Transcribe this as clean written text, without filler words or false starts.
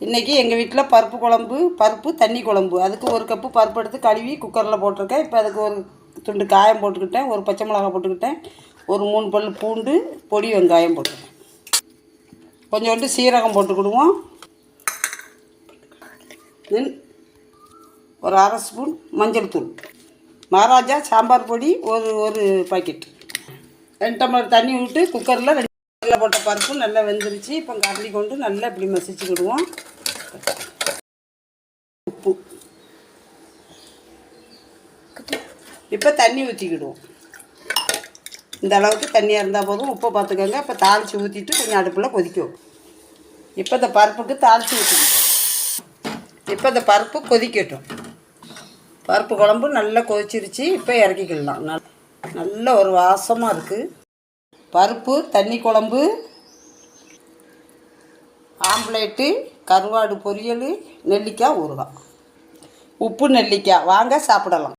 இன்றைக்கி எங்கள் வீட்டில் பருப்பு தண்ணி குழம்பு. அதுக்கு ஒரு கப்பு பருப்பு எடுத்து கழுவி குக்கரில் போட்டிருக்கேன். இப்போ அதுக்கு ஒரு துண்டு காயம் போட்டுக்கிட்டேன், ஒரு பச்சை மிளகாய் போட்டுக்கிட்டேன், ஒரு 3 பல் பூண்டு, பொடி வெங்காயம் போட்டுக்கிட்டேன். கொஞ்சோண்டு சீரகம் போட்டுக்கிடுவோம். தென் ஒரு 1/2 ஸ்பூன் மஞ்சள் தூள், மகாராஜா சாம்பார் பொடி ஒரு பாக்கெட். 2 டம்ளர் தண்ணி விட்டு குக்கரில் போட்ட பருப்பு நல்லா வெந்துருச்சு. இப்போ கரண்டி கொண்டு நல்லா இப்படி மசிச்சுக்கிடுவோம். உப்பு, இப்போ தண்ணி ஊற்றிக்கிடுவோம். இந்த அளவுக்கு தண்ணியாக இருந்தால் போதும். உப்பை பார்த்துக்கோங்க. இப்போ தாளித்து ஊற்றிட்டு கொஞ்சம் அடுப்பில் கொதிக்கும். இப்போ இந்த பருப்புக்கு தாளித்து ஊற்றிக்கணும். இப்போ இந்த பருப்பு கொதிக்கட்டும். பருப்பு குழம்பு நல்லா கொதிச்சிருச்சு. இப்போ இறக்கிக்கிடலாம். நல்ல ஒரு வாசமாக இருக்குது. பருப்பு தண்ணி குழம்பு, ஆம்லேட்டு, கருவாடு பொரியல், நெல்லிக்காய் ஊறுகாய், உப்பு நெல்லிக்காய். வாங்க சாப்பிடலாம்.